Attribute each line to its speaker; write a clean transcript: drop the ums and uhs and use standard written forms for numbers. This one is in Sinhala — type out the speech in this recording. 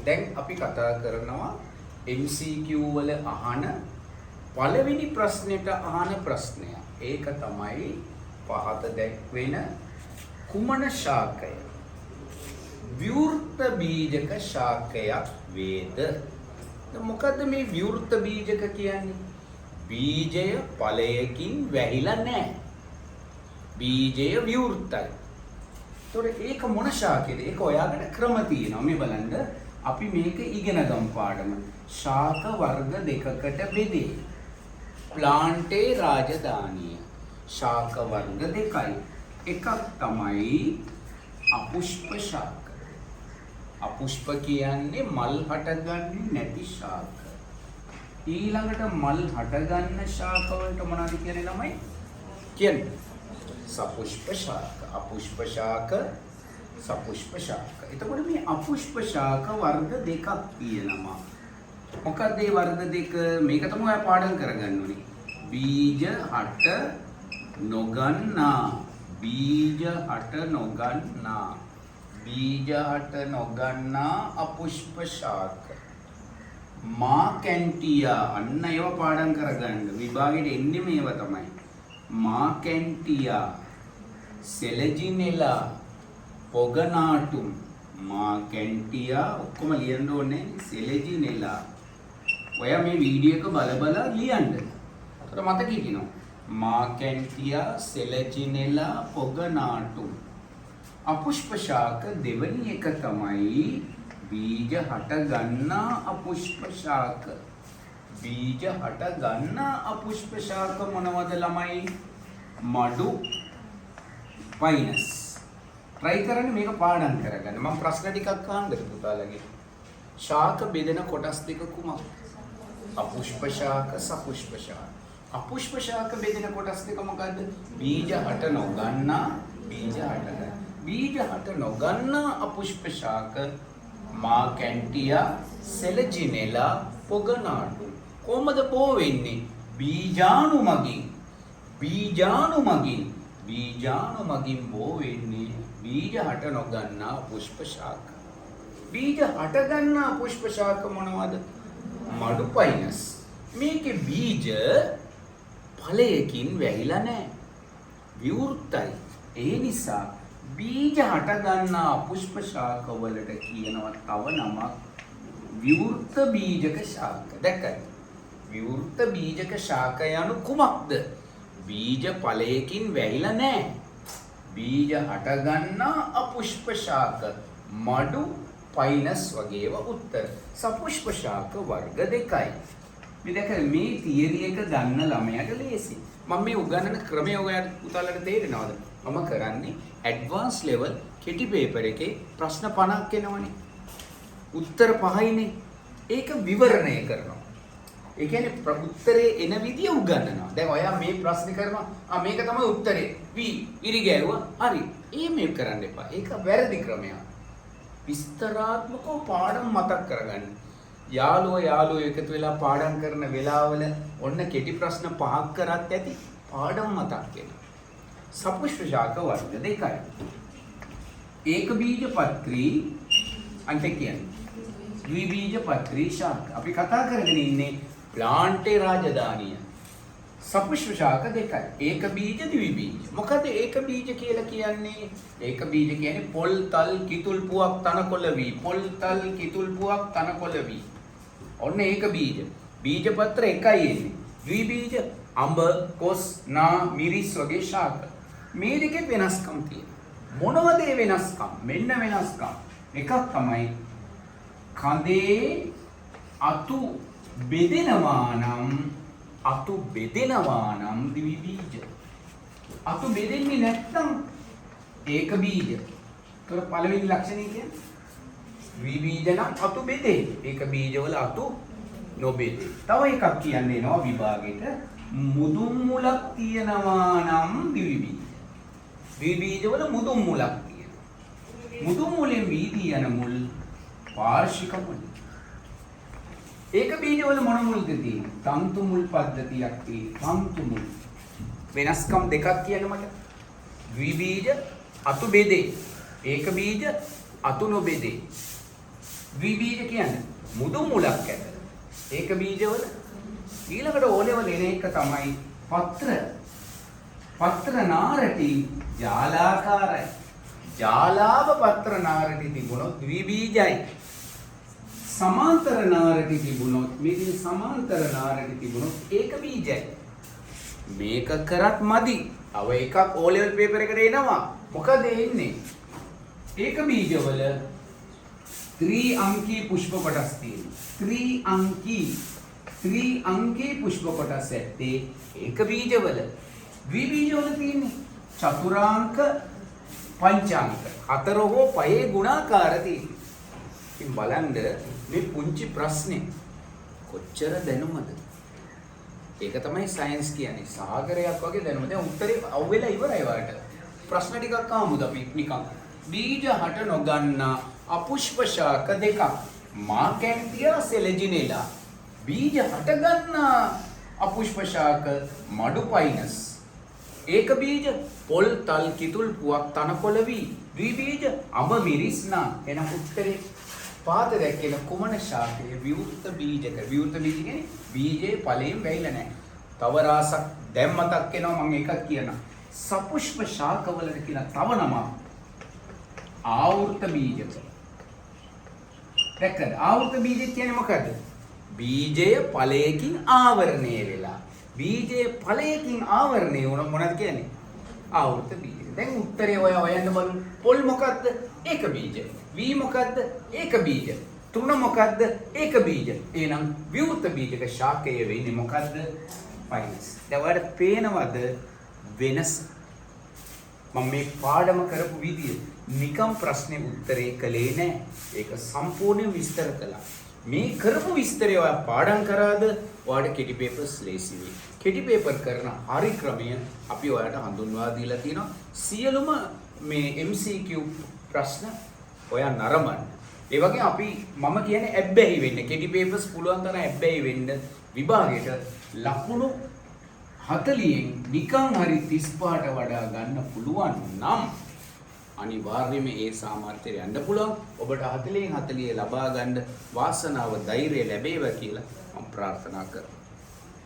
Speaker 1: දැන් අපි කතා කරනවා MCQ වල අහන පළවෙනි ප්‍රශ්නෙට අහන ප්‍රශ්නය. ඒක තමයි පහත දැක්වෙන කුමන ශාකය විවෘත බීජක ශාකයක් වේද? මොකද්ද මේ විවෘත බීජක කියන්නේ? බීජය ඵලයකින් වැහිලා නැහැ. බීජය විවෘතයි. ඒතොර ඒක මොන ශාකයද? ඒක ඔයාලට ක්‍රම තියෙනවා. මේ බලන්න අපි මේක ඉගෙන ගමු පාඩම. ශාක වර්ග දෙකකට බෙදේ. ප්ලාන්ටේ රාජධානිය. ශාක වර්ග දෙකයි. එකක් තමයි අපුෂ්ප ශාක. අපුෂ්ප කියන්නේ මල් හටගන්නේ නැති ශාක. ඊළඟට මල් හටගන්න ශාක වලට මොනවද කියන්නේ ළමයි? කියන්නේ සපුෂ්ප ශාක. අපුෂ්ප ශාක, සපුෂ්ප ශාක. එතකොට මේ අපුෂ්ප ශාක වර්ග දෙකක් තියෙනවා. මොකක්ද මේ වර්ග දෙක? මේක තමයි ඔයා පාඩම් කරගන්න ඕනේ. බීජ හට නොගන්නා. බීජ හට නොගන්නා. බීජ හට නොගන්නා අපුෂ්ප ශාක. මාකැන්ටියා. අන්න ඒවා පාඩම් කරගන්න. විභාගෙට එන්නේ මේවා තමයි. මාකැන්ටියා, සෙලජිනෙලා, පොගනාටුම්. මාකැන්ටියා ඔක්කොම ලියන්න ඕනේ. සෙලජිනෙලා. ඔයා මේ වීඩියෝ එක බල ලියන්න. ඒතර මතක හිටිනවා. මාකැන්ටියා, සෙලජිනෙලා, පොගනාටුම්. අපුෂ්ප ශාක දෙවැනි එක තමයි බීජ හට ගන්නා අපුෂ්ප ශාක. බීජ හට ගන්නා අපුෂ්ප ශාක මොනවද ළමයි? මඩු, පයිනස්. try කරන්න මේක පාඩම් කරගන්න. මම ප්‍රශ්න ටිකක් අහන්නද පුතාලගේ. ශාක බෙදෙන කොටස් දෙක කුමක්ද? අපුෂ්ප ශාක, සපුෂ්ප ශාක. අපුෂ්ප ශාක බෙදෙන කොටස් දෙක මොකද්ද? බීජ හට නොගන්නා, බීජ හට ගන්න. බීජ හට නොගන්නා අපුෂ්ප ශාක මාකැන්ටියා, සෙලජිනෙලා, පොගනාටු. කොහොමද බෝ වෙන්නේ? බීජාණු මගින්. බීජාණු මගින්. බීජාණු මගින් බෝ වෙන්නේ බීජ හට නොගන්නා පුෂ්ප ශාක. බීජ හට ගන්නා පුෂ්ප ශාක මොනවද? මඩු, පයිනස්. මේකේ බීජ ඵලයකින් වැහිලා නැහැ. විවෘතයි. ඒ නිසා බීජ හට ගන්නා පුෂ්ප ශාක වලට කියනවා තව නමක් විවෘත බීජක ශාක. දැක්කද? විවෘත බීජක ශාක යනු කුමක්ද? බීජ ඵලයකින් වැහිලා නැහැ. බීජ හට ගන්නා අපුෂ්ප ශාක. මඩු, පයිනස් වගේව උත්තර. සපුෂ්ප ශාක වර්ග දෙකයි. මේ දැක මේ තියරි එක ගන්න ළමයාට ලේසි. මම මේ උගන්වන ක්‍රමය ඔයාලට පුතාලට තේරෙනවද? මම කරන්නේ ඇඩ්වාන්ස් ලෙවල් කෙටි පේපර් එකේ ප්‍රශ්න 50ක් එනවනේ. උත්තර 5යිනේ. ඒක විවරණය කරනවා. ඒ කියන්නේ උත්තරේ එන විදිය උගන්වනවා. දැන් ඔයා මේ ප්‍රශ්නේ කරනවා. මේක තමයි උත්තරේ. ඉරි ගෑවුවා. හරි. මේ කරන්න එපා. ඒක වැරදි ක්‍රමයක්. විස්තරාත්මකව පාඩම් මතක් කරගන්න. යාළුවෝ එකතු වෙලා පාඩම් කරන වෙලාවල ඔන්න කෙටි ප්‍රශ්න 5ක් කරත් ඇති. පාඩම් මතක් වෙනවා. සපුෂ්ප ශාක වර්ග දෙකයි. ඒක බීජපත්‍රී අන්ට කියන්නේ ද්විබීජපත්‍රී ශාක. අපි කතා කරගෙන ඉන්නේ ප්ලාන්ටේ රාජධානිය. සපුෂ්ප ශාක දෙකයි. ඒක බීජ, ද්විබීජ. මොකද ඒක බීජ කියලා කියන්නේ? ඒක බීජ කියන්නේ පොල්, තල්, කිතුල් පුවක්, තනකොළ වී. පොල්, තල්, කිතුල් පුවක්, තනකොළ වී. ඔන්න ඒක බීජ. බීජපත්‍ර එකයි එන්නේ. ද්විබීජ අඹ, කොස්, නා, මිරිස් වගේ ශාක. මේ දෙකේ වෙනස්කම් තියෙනවා. මොනවද ඒ වෙනස්කම්? මෙන්න වෙනස්කම්. එකක් තමයි කඳේ අතු බෙදෙනවා නම් ද්විබීජ. අතු බෙදෙන්නේ නැත්නම් ඒක බීජ. ඒතර පළවෙනි ලක්ෂණය කියන්නේ ද්විබීජ නම් අතු බෙදේ. ඒක බීජවල අතු නොබෙදේ. තව එකක් කියන්නේ එනවා විභාගෙට මුදුන් මුලක් තියෙනවා නම් ද්විබීජ. ද්විබීජවල මුදුන් මුලක් තියෙනවා. මුදුන් මුලෙන් වීදී යන මුල් පාර්ශ්වික මුල්. ඒක බීජවල මොන මුල්ද තියෙන්නේ? තන්තු මුල් පද්ධතියක් තියෙනවා. තන්තු මුල්. වෙනස්කම් දෙකක් කියන්න මට. ද්විබීජ අතු බෙදේ. ඒක බීජ අතු නොබෙදේ. ද්විබීජ කියන්නේ මුදු මුලක් ඇත. ඒක බීජවල ඊළඟට ඕලෙවල එන එක තමයි පත්‍ර නාරටි ජාලාකාරයි. ජාලාව පත්‍ර නාරටි තිබුණොත් ද්විබීජයි. සමාන්තර නාරටි තිබුණොත් මේකේ සමාන්තර නාරටි තිබුණොත් ඒක බීජයි. මේක කරත් මදි. අව එකක් O level paper එකට එනවා. මොකද එන්නේ? ඒක බීජවල ත්‍රි අංකී පුෂ්ප කොටස් තියෙනවා. ත්‍රි අංකී පුෂ්ප කොටස් ඇත්තේ ඒක බීජවල. ද්විබීජවල තියෙන්නේ චතුරාංක පංචාංක. හතර හෝ පහේ ගුණාකාර තියෙනවා. ඉතින් බලන්න මේ පුංචි ප්‍රශ්නේ කොච්චර දැනුමද? ඒක තමයි සයන්ස් කියන්නේ. සාගරයක් වගේ දැනුම. දැන් උත්තරේ අවුවෙලා ඉවරයි වාට. ප්‍රශ්න ටිකක් ආමුද අපි නිකන්. බීජ හට නොගන්නා අපුෂ්ප ශාක දෙකක්. මාකැන්තියා සෙලජිනෙලා. බීජ හට ගන්නා අපුෂ්ප ශාක මඩුපයිනස්. ඒක බීජ පොල් තල් කිතුල් පුවක් තනකොළ වී. ද්විබීජ අඹ මිරිස්නා. එන උත්තරේ පාද දැක්කේ කුමන ශාකයේ විවෘත බීජක. විවෘත බීජ කියන්නේ බීජේ ඵලයෙන් වැහිලා නැහැ. තව රාසක් දැන් මතක් වෙනවා මම එකක් කියනවා. සපුෂ්ප ශාකවලට කියලා තව නමක් ආවෘත බීජක. දැක්කද? ආවෘත බීජ කියන්නේ මොකද්ද? බීජය ඵලයකින් ආවරණය වෙලා. බීජයේ ඵලයකින් ආවරණය වුණ මොනවද කියන්නේ? ආවෘත බීජ. දැන් උත්තරේ ඔය හොයන්න බලමු. පොල් මොකද්ද? ඒක බීජ. වී මොකද්ද? ඒක බීජ. තුන මොකද්ද? ඒක බීජ. එහෙනම් විවෘත බීජක ශාකය වෙන්නේ මොකද්ද? පයිනස්. දැන් ඔයාලට පේනවද වෙනස? මම මේ පාඩම කරපු විදිය නිකම් ප්‍රශ්නේ උත්තරේ කළේ නෑ. ඒක සම්පූර්ණයෙන් විස්තර කළා. මේ කරපු විස්තරය ඔයා පාඩම් කරාද? ඔයාලට කෙටි පේපර්ස් ලේසි වෙයි. කෙටි පේපර් කරන හරි ක්‍රමය අපි ඔයාලට හඳුන්වා දීලා තියෙනවා. සියලුම මේ MCQ ප්‍රශ්න ඔයා නරඹන්න. ඒ වගේ අපි මම කියන්නේ ඇබ්බැහි වෙන්න. කෙටි පේපර්ස් පුළුවන් තරම් ඇබ්බැහි වෙන්න විභාගයට ලකුණු 40න් නිකන් හරි 35ට වඩා ගන්න පුළුවන් නම් අනිවාර්යයෙන්ම ඒ සාමර්ථ්‍යය යන්න පුළුවන්. ඔබට 40න් 40 ලබා ගන්න වාසනාව ධෛර්යය ලැබේවා කියලා මම ප්‍රාර්ථනා කරනවා.